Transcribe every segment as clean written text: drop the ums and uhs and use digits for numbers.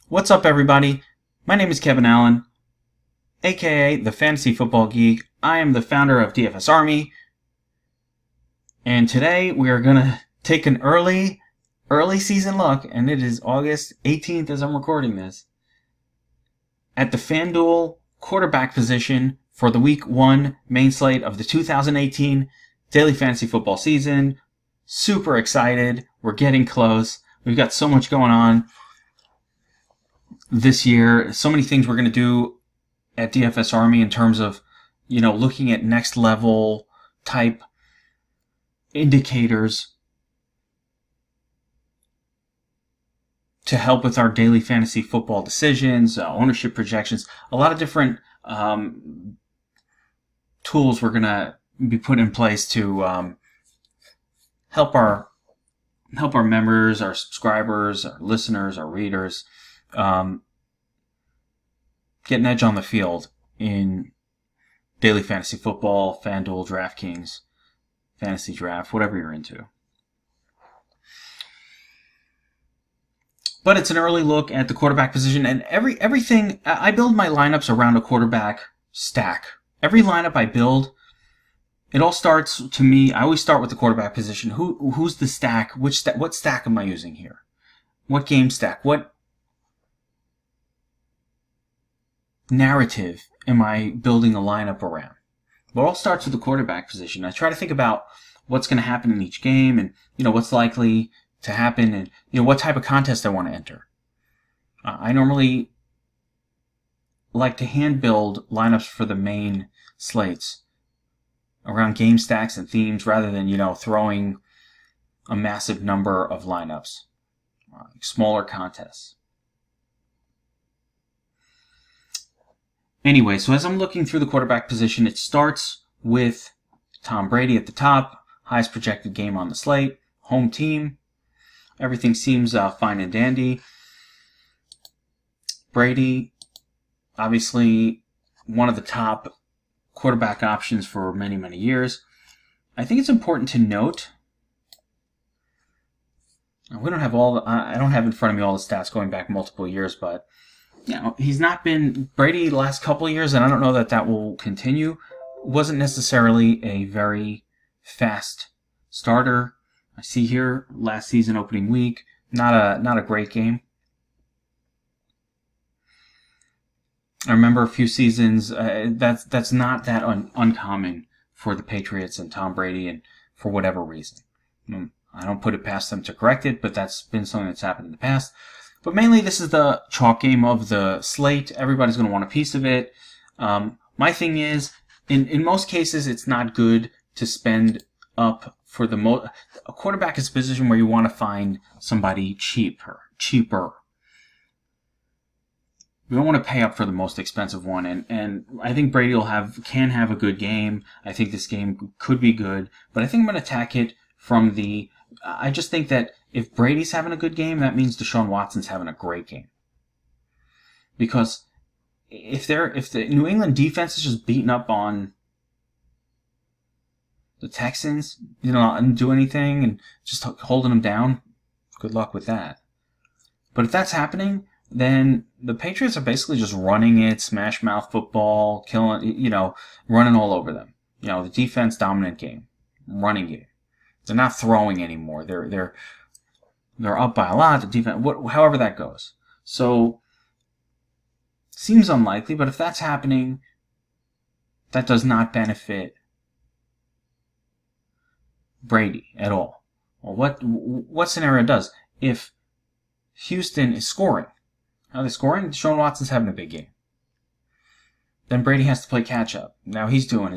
What's up, everybody? My name is Kevin Allen, aka the Fantasy Football Geek. I am the founder of DFS Army, and today we are going to take an early season look, and it is August 18th as I'm recording this, at the Fanduel quarterback position for the Week 1 main slate of the 2018 Daily Fantasy Football season. Super excited. We're getting close. We've got so much going on this year. So many things we're going to do at DFS Army in terms of, looking at next level type indicators to help with our daily fantasy football decisions, ownership projections, a lot of different tools we're going to be put in place to help our members, our subscribers, our listeners, our readers get an edge on the field in daily fantasy football, Fanduel, DraftKings, fantasy draft, whatever you're into. But it's an early look at the quarterback position, and everything. I build my lineups around a quarterback stack. Every lineup I build, it all starts, to me, I always start with the quarterback position. Who's the stack? What stack am I using here? What game stack? What narrative am I building a lineup around? Well, it all starts with the quarterback position. I try to think about what's going to happen in each game, and what's likely to happen, and what type of contest I want to enter. I normally like to hand build lineups for the main slates around game stacks and themes rather than throwing a massive number of lineups, smaller contests. Anyway, so as I'm looking through the quarterback position, it starts with Tom Brady at the top, highest projected game on the slate, home team. Everything seems fine and dandy. Brady, obviously one of the top quarterback options for many, many years. I think it's important to note, we don't have I don't have in front of me all the stats going back multiple years, but he's not been, Brady the last couple of years, and I don't know that will continue, wasn't necessarily a very fast starter. I see here last season opening week, not a great game. I remember a few seasons, that's not that uncommon for the Patriots and Tom Brady, and for whatever reason. I don't put it past them to correct it, but that's been something that's happened in the past. But mainly this is the chalk game of the slate. Everybody's going to want a piece of it. My thing is, in most cases, it's not good to spend up for a quarterback is a position where you want to find somebody cheaper. We don't want to pay up for the most expensive one, and I think Brady can have a good game. I think this game could be good, but I think I'm going to attack it from I just think that if Brady's having a good game, that means Deshaun Watson's having a great game. Because if the New England defense is just beating up on the Texans, and do anything and just holding them down, good luck with that. But if that's happening, then the Patriots are basically just running it, smash mouth football, killing, running all over them. The defense dominant game, running game. They're not throwing anymore. They're up by a lot. The defense, however that goes. So seems unlikely, but if that's happening, that does not benefit Brady at all. Well, what scenario does? If Houston is scoring, how are they scoring? Deshaun Watson's having a big game. Then Brady has to play catch up. Now he's doing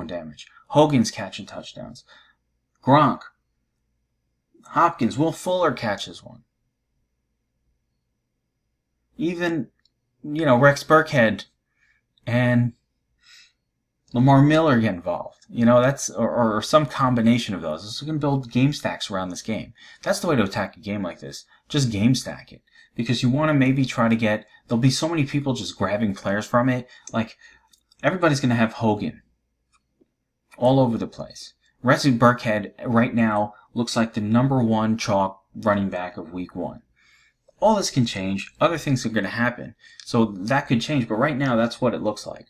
damage. Hogan's catching touchdowns. Gronk, Hopkins, Will Fuller catches one. Even, Rex Burkhead and Lamar Miller get involved. That's, or some combination of those. So we can build game stacks around this game. That's the way to attack a game like this. Just game stack it. Because you want to maybe try to there'll be so many people just grabbing players from it. Like, everybody's going to have Hogan all over the place. Rex Burkhead right now looks like the #1 chalk running back of week 1. all this can change. Other things are going to happen. So that could change. But right now, that's what it looks like.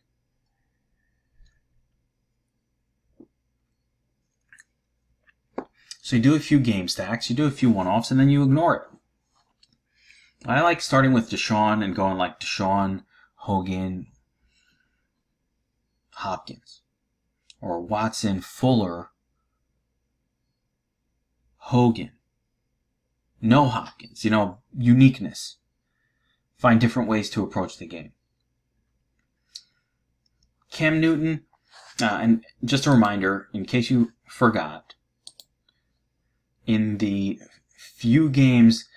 So you do a few game stacks, you do a few one-offs, and then you ignore it. I like starting with Deshaun and going like Deshaun, Hogan, Hopkins. Or Watson, Fuller, Hogan. No Hopkins. Uniqueness. Find different ways to approach the game. Cam Newton, and just a reminder, in case you forgot, in the few games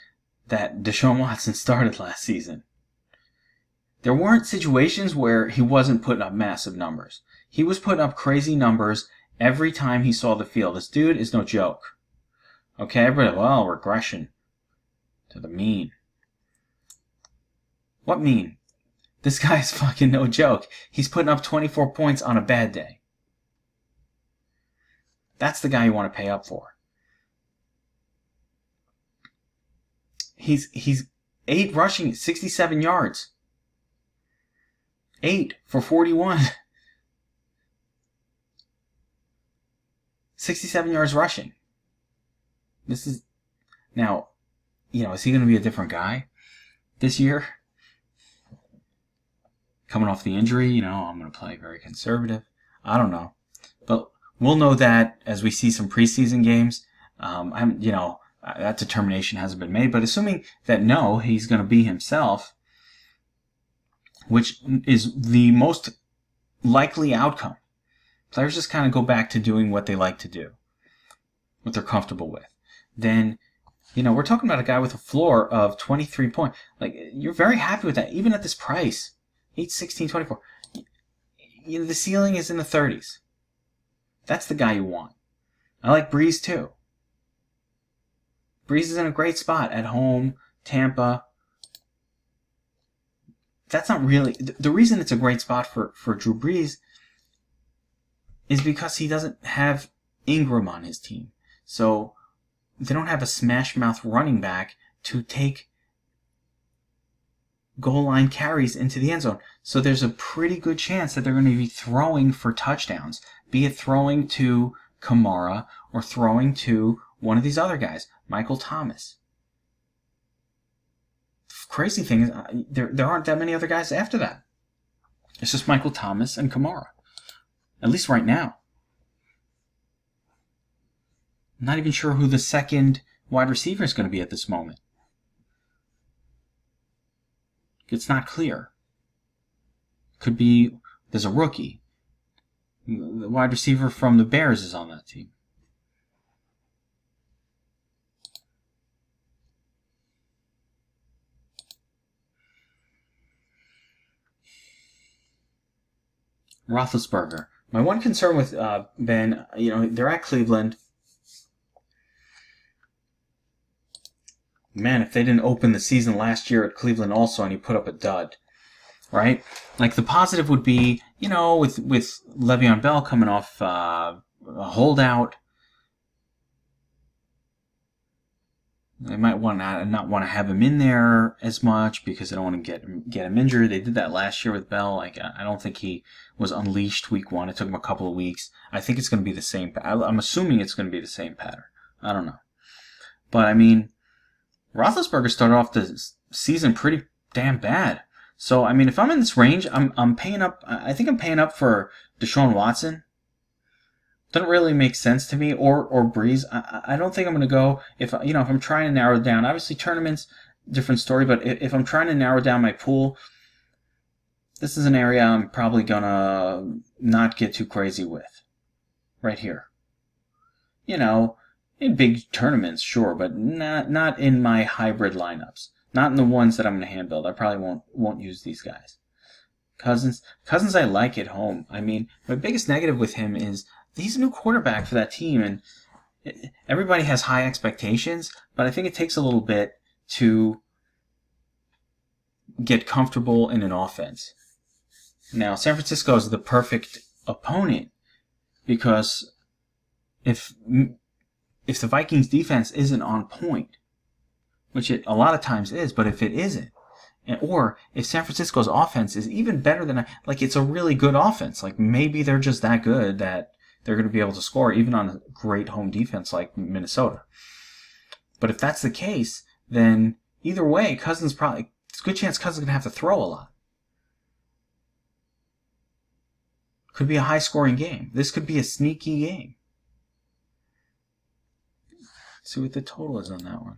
that Deshaun Watson started last season, there weren't situations where he wasn't putting up massive numbers. He was putting up crazy numbers every time he saw the field. This dude is no joke. Okay, everybody, well, regression to the mean. What mean? This guy's fucking no joke. He's putting up 24 points on a bad day. That's the guy you want to pay up for. He's 8 rushing, 67 yards. 8 for 41. 67 yards rushing. This is, now, is he going to be a different guy this year? Coming off the injury, I'm going to play very conservative. I don't know. But we'll know that as we see some preseason games. That determination hasn't been made. But assuming that no, he's going to be himself, which is the most likely outcome. Players just kind of go back to doing what they like to do, what they're comfortable with. Then, we're talking about a guy with a floor of 23 points. Like, you're very happy with that, even at this price. 8, 16, 24. The ceiling is in the 30s. That's the guy you want. I like Breeze too. Breeze is in a great spot at home, Tampa. That's not really... The reason it's a great spot for Drew Brees is because he doesn't have Ingram on his team. So they don't have a smash mouth running back to take goal line carries into the end zone. So there's a pretty good chance that they're going to be throwing for touchdowns, be it throwing to Kamara or throwing to one of these other guys, Michael Thomas. The crazy thing is there aren't that many other guys after that. It's just Michael Thomas and Kamara. At least right now. I'm not even sure who the second wide receiver is going to be at this moment. It's not clear. Could be, there's a rookie. The wide receiver from the Bears is on that team. Roethlisberger. My one concern with Ben, they're at Cleveland. Man, if they didn't open the season last year at Cleveland also and he put up a dud, right? Like, the positive would be, with Le'Veon Bell coming off a holdout, they might not want to have him in there as much because they don't want to get him injured. They did that last year with Bell. Like, I don't think he was unleashed week 1. It took him a couple of weeks. I think it's going to be the same. I'm assuming it's going to be the same pattern. I don't know. But, Roethlisberger started off the season pretty damn bad. So, if I'm in this range, I'm paying up. I think I'm paying up for Deshaun Watson. Doesn't really make sense to me, or Breeze. I don't think I'm going to go if I'm trying to narrow it down. Obviously, tournaments, different story. But if I'm trying to narrow down my pool, this is an area I'm probably gonna not get too crazy with. Right here. In big tournaments, sure, but not in my hybrid lineups. Not in the ones that I'm going to hand build. I probably won't use these guys. Cousins I like at home. My biggest negative with him is he's a new quarterback for that team, and everybody has high expectations, but I think it takes a little bit to get comfortable in an offense. Now, San Francisco is the perfect opponent because if the Vikings defense isn't on point, which it a lot of times is, but if it isn't, or if San Francisco's offense is even better than, like, it's a really good offense, like maybe they're just that good that they're going to be able to score even on a great home defense like Minnesota. But if that's the case, then either way, Cousins probably, it's a good chance Cousins is going to have to throw a lot. Could be a high-scoring game. This could be a sneaky game. Let's see what the total is on that one.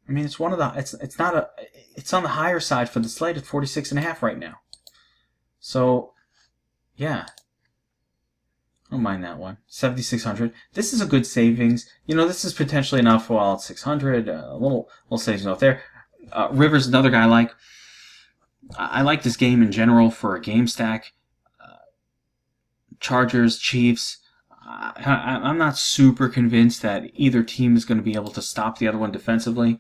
I mean, it's one of the, it's not a, it's on the higher side for the slate at 46.5 right now. So, yeah. I don't mind that one. 7,600. This is a good savings. You know, this is potentially enough while it's 600. A little savings out there. Rivers, another guy I like. I like this game in general for a game stack. Chargers, Chiefs. I'm not super convinced that either team is going to be able to stop the other one defensively.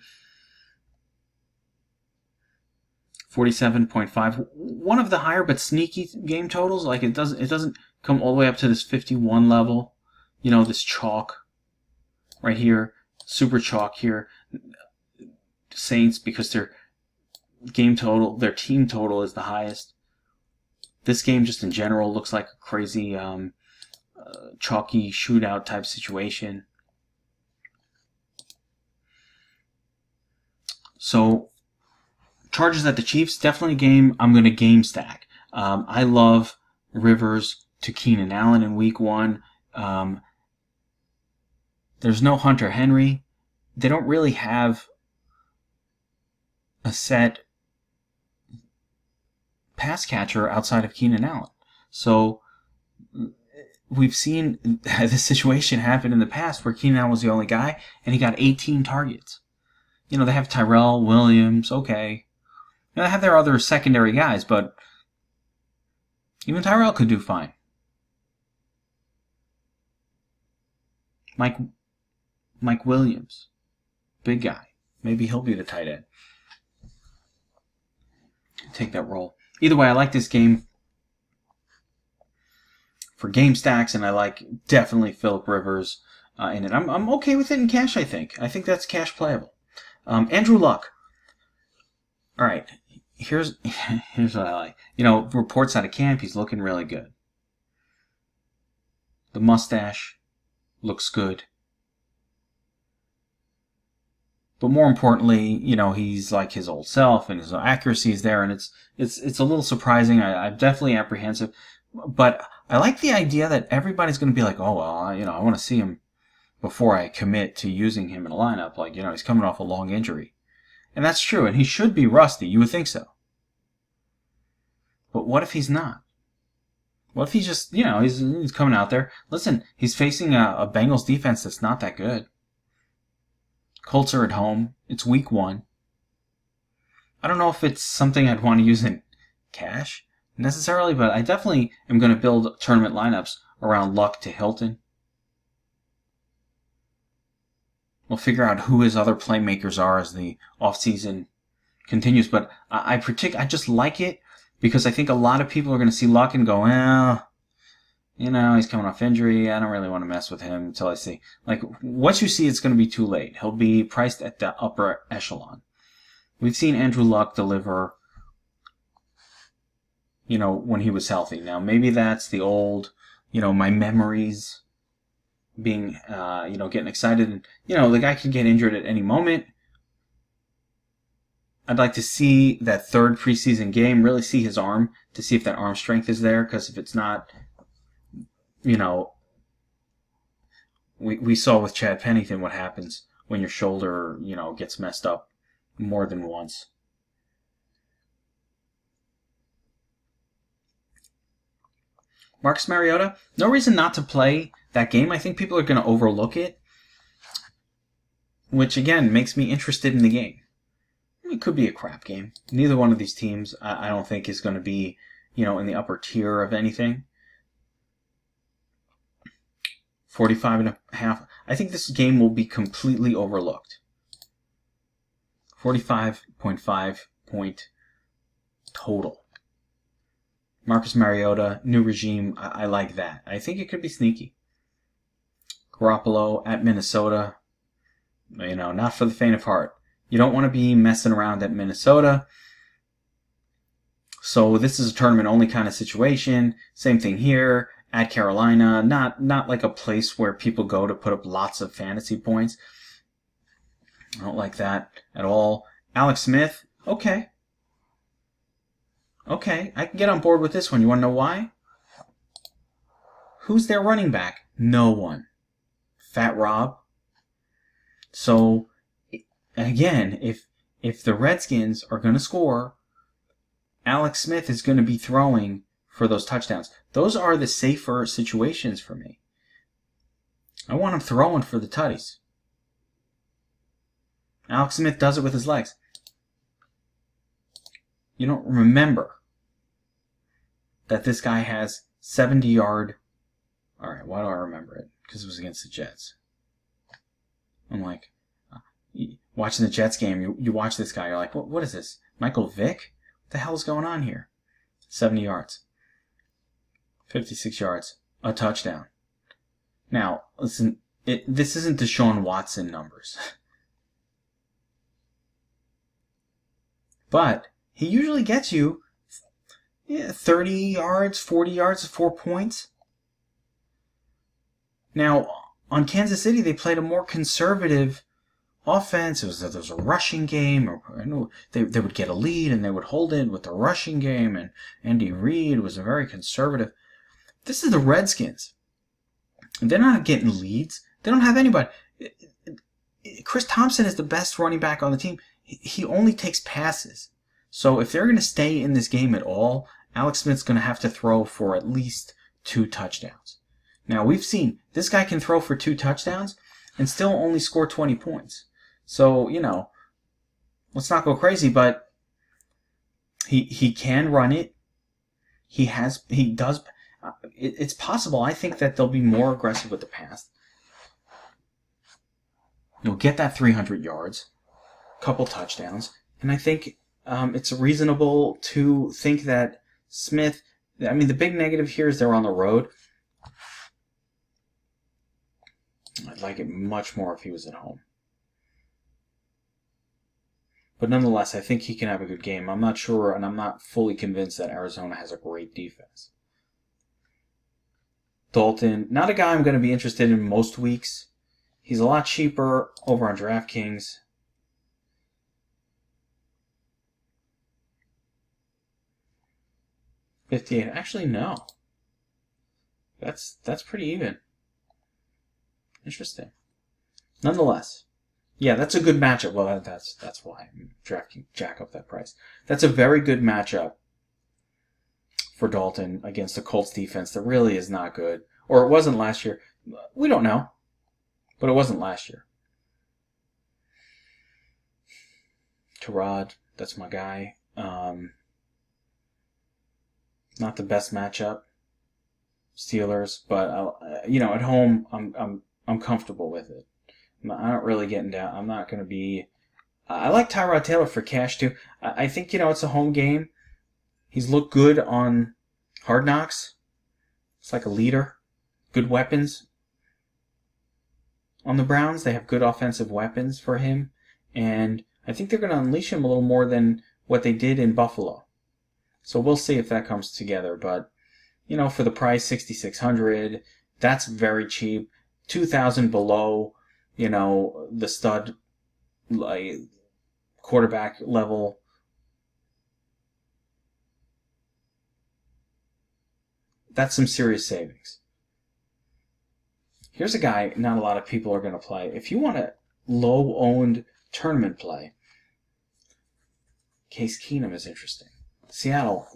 47.5. One of the higher but sneaky game totals. Like it doesn't come all the way up to this 51 level. You know, this chalk right here, super chalk here. Saints, because their game total, their team total is the highest. This game just in general looks like a crazy chalky shootout type situation. So Chargers at the Chiefs, definitely a game I'm going to game stack. I love Rivers to Keenan Allen in week 1. There's no Hunter Henry. They don't really have a set pass catcher outside of Keenan Allen. So we've seen this situation happen in the past where Keenan Allen was the only guy and he got 18 targets. You know, they have Tyrell Williams, okay. You know, they have their other secondary guys, but even Tyrell could do fine. Mike Williams, big guy. Maybe he'll be the tight end. Take that role. Either way, I like this game for game stacks, and I like definitely Phillip Rivers in it. I'm okay with it in cash, I think. I think that's cash playable. Andrew Luck. All right, here's what I like. You know, reports out of camp, he's looking really good. The mustache looks good. But more importantly, you know, he's like his old self and his accuracy is there, and it's a little surprising. I'm definitely apprehensive, but I like the idea that everybody's going to be like, oh, well, you know, I want to see him before I commit to using him in a lineup. Like, you know, he's coming off a long injury. And that's true, and he should be rusty. You would think so. But what if he's not? What if he's just, you know, he's coming out there. Listen, he's facing a Bengals defense that's not that good. Colts are at home. It's week 1. I don't know if it's something I'd want to use in cash necessarily, but I definitely am going to build tournament lineups around Luck to Hilton. We'll figure out who his other playmakers are as the offseason continues, but I just like it because I think a lot of people are going to see Luck and go, well, you know, he's coming off injury. I don't really want to mess with him until I see. Like, once you see it's going to be too late. He'll be priced at the upper echelon. We've seen Andrew Luck deliver, you know, when he was healthy. Now, maybe that's the old, you know, my memories being, you know, getting excited. And, you know, the guy could get injured at any moment. I'd like to see that third preseason game, really see his arm to see if that arm strength is there, because if it's not, you know, we saw with Chad Pennington what happens when your shoulder, you know, gets messed up more than once. Marcus Mariota, no reason not to play that game. I think people are going to overlook it, which again makes me interested in the game. It could be a crap game. Neither one of these teams I don't think is going to be, you know, in the upper tier of anything. 45.5. I think this game will be completely overlooked. 45.5 point total. Marcus Mariota, new regime. I like that. I think it could be sneaky. Garoppolo at Minnesota. Not for the faint of heart. You don't want to be messing around at Minnesota. So this is a tournament-only kind of situation. Same thing here. At Carolina, not like a place where people go to put up lots of fantasy points. I don't like that at all. Alex Smith, okay. Okay, I can get on board with this one. You want to know why? Who's their running back? No one. Fat Rob. So, again, if the Redskins are going to score, Alex Smith is going to be throwing for those touchdowns. Those are the safer situations for me. I want him throwing for the tutties. Alex Smith does it with his legs. You don't remember that this guy has 70-yard... Alright, why do I remember it? Because it was against the Jets. I'm like, watching the Jets game, you watch this guy, you're like, what is this? Michael Vick? What the hell is going on here? 70 yards. 56 yards. A touchdown. Now, listen, this isn't Deshaun Watson numbers. But he usually gets you 30 yards, 40 yards, 4 points. Now, on Kansas City, they played a more conservative offense. There was a rushing game. Or they would get a lead and they would hold it with the rushing game. And Andy Reid was a very conservative. This is the Redskins. They're not getting leads. They don't have anybody. Chris Thompson is the best running back on the team. He only takes passes. So if they're going to stay in this game at all, Alex Smith's going to have to throw for at least 2 touchdowns. Now, we've seen this guy can throw for 2 touchdowns and still only score 20 points. So, let's not go crazy, but he can run it. He does. It's possible. I think that they'll be more aggressive with the pass. You'll get that 300 yards, couple touchdowns, and I think it's reasonable to think that Smith. I mean, the big negative here is they're on the road. I'd like it much more if he was at home. But nonetheless, I think he can have a good game. I'm not sure, and I'm not fully convinced that Arizona has a great defense. Dalton, not a guy I'm going to be interested in most weeks. He's a lot cheaper over on DraftKings. $58. Actually, no. That's pretty even. Interesting. Nonetheless, yeah, that's a good matchup. Well, that's why I'm DraftKings jack up that price. That's a very good matchup for Dalton against the Colts defense that really is not good. Or it wasn't last year. We don't know. But it wasn't last year. Tyrod, that's my guy. Not the best matchup. Steelers, but at home I'm comfortable with it. I'm not really getting down. I'm not going to be... I like Tyrod Taylor for cash, too. I think, it's a home game. He's looked good on Hard Knocks. It's like a leader. Good weapons. On the Browns, they have good offensive weapons for him. And I think they're going to unleash him a little more than what they did in Buffalo. So we'll see if that comes together. But, for the price, $6,600, that's very cheap. $2,000 below, the stud quarterback level. That's some serious savings. Here's a guy not a lot of people are going to play. If you want a low-owned tournament play, Case Keenum is interesting. Seattle,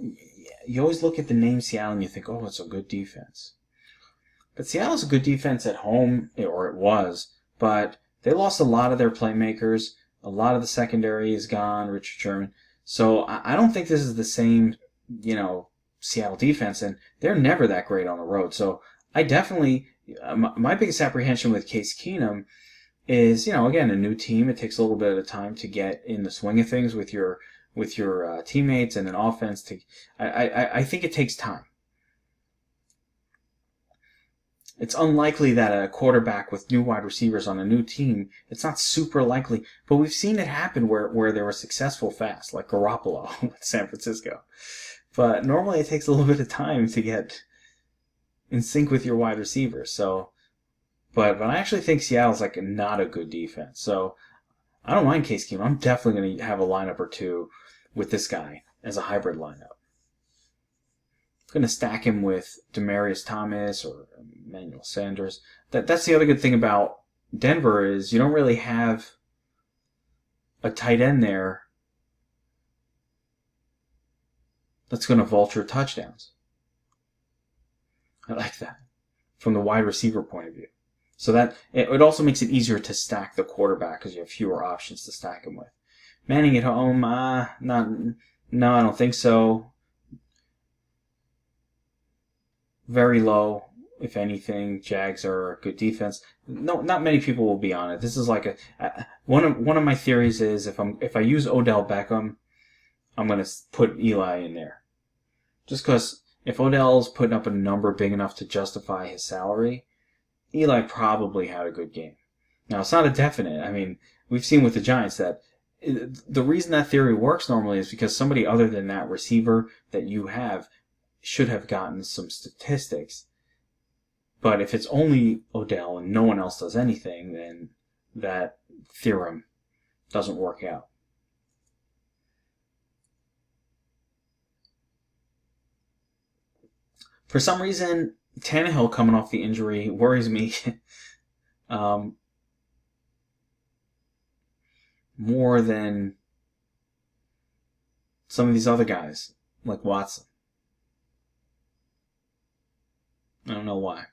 you always look at the name Seattle and you think, oh, it's a good defense. But Seattle's a good defense at home, or it was, but they lost a lot of their playmakers. A lot of the secondary is gone, Richard Sherman. So I don't think this is the same, Seattle defense, and they're never that great on the road. So I definitely, my biggest apprehension with Case Keenum is, again, a new team. It takes a little bit of time to get in the swing of things with your teammates and an offense. I think it takes time. It's unlikely that a quarterback with new wide receivers on a new team, it's not super likely, but we've seen it happen where they were successful fast, like Garoppolo with San Francisco. But normally it takes a little bit of time to get in sync with your wide receivers. So, but I actually think Seattle's like not a good defense. So I don't mind Case Keenum. I'm definitely going to have a lineup or two with this guy as a hybrid lineup. I'm going to stack him with Demaryius Thomas or Emmanuel Sanders. That's the other good thing about Denver is you don't really have a tight end there that's going to vulture touchdowns. I like that from the wide receiver point of view. So that it also makes it easier to stack the quarterback because you have fewer options to stack him with. Manning at home, no, I don't think so. Very low, if anything. Jags are a good defense. No, not many people will be on it. This is like one of my theories is if I use Odell Beckham, I'm gonna put Eli in there, just because if Odell's putting up a number big enough to justify his salary, Eli probably had a good game. Now it's not a definite. I mean, we've seen with the Giants that the reason that theory works normally is because somebody other than that receiver that you have should have gotten some statistics. But if it's only Odell and no one else does anything, then that theorem doesn't work out. For some reason, Tannehill coming off the injury worries me more than some of these other guys, like Watson. I don't know why.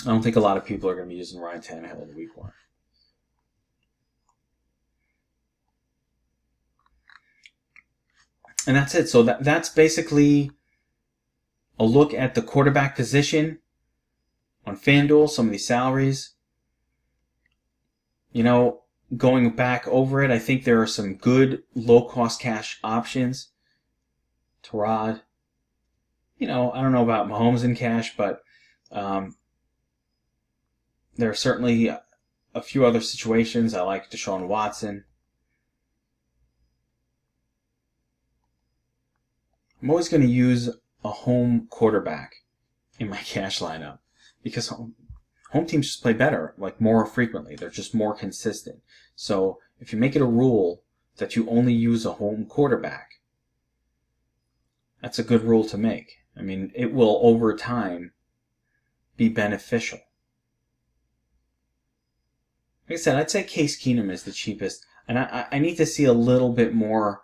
I don't think a lot of people are going to be using Ryan Tannehill in week 1. And that's it. So that's basically a look at the quarterback position on FanDuel, some of these salaries. You know, going back over it, I think there are some good low-cost cash options. Tyrod. You know, I don't know about Mahomes in cash, but there are certainly a few other situations. I like Deshaun Watson. I'm always going to use a home quarterback in my cash lineup because home teams just play better, like more frequently. They're just more consistent. So if you make it a rule that you only use a home quarterback, that's a good rule to make. I mean, it will over time be beneficial. Like I said, I'd say Case Keenum is the cheapest, and I need to see a little bit more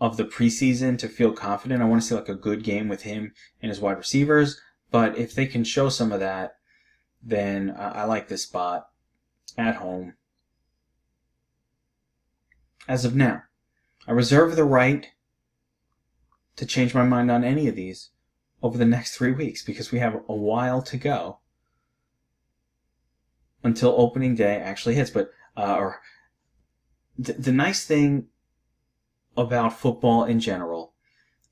of the preseason to feel confident. I want to see like a good game with him and his wide receivers, but if they can show some of that, then I like this spot at home. As of now, I reserve the right to change my mind on any of these over the next 3 weeks because we have a while to go until opening day actually hits. But the nice thing about football in general,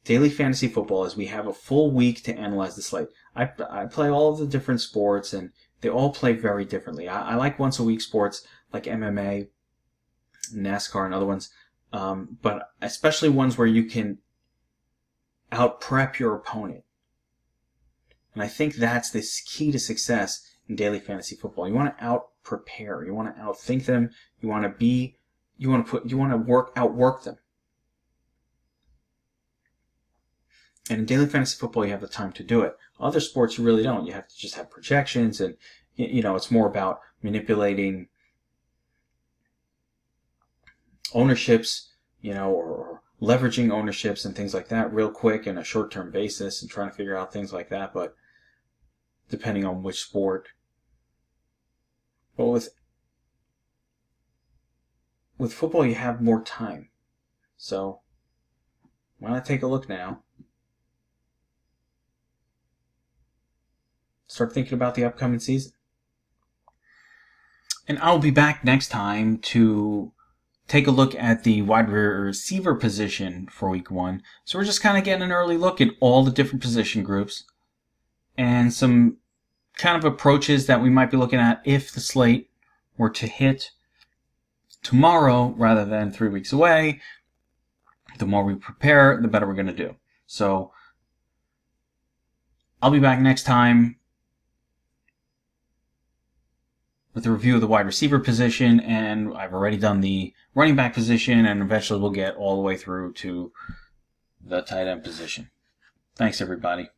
daily fantasy football, is we have a full week to analyze the slate. I play all of the different sports, and they all play very differently. I like once a week sports like MMA, NASCAR, and other ones, but especially ones where you can out-prep your opponent. And I think that's the key to success in daily fantasy football. You want to out-prepare. You want to outthink them. You want to outwork them. And in daily fantasy football, you have the time to do it. Other sports, you really don't. You have to just have projections, and it's more about manipulating ownerships, or leveraging ownerships and things like that real quick in a short-term basis and trying to figure out things like that, but depending on which sport. But with football, you have more time. So why not take a look now? Start thinking about the upcoming season. And I'll be back next time to take a look at the wide receiver position for week 1. So we're just kind of getting an early look at all the different position groups and some kind of approaches that we might be looking at if the slate were to hit tomorrow rather than 3 weeks away. The more we prepare, the better we're going to do. So I'll be back next time with a review of the wide receiver position, and I've already done the running back position, and eventually we'll get all the way through to the tight end position. Thanks, everybody.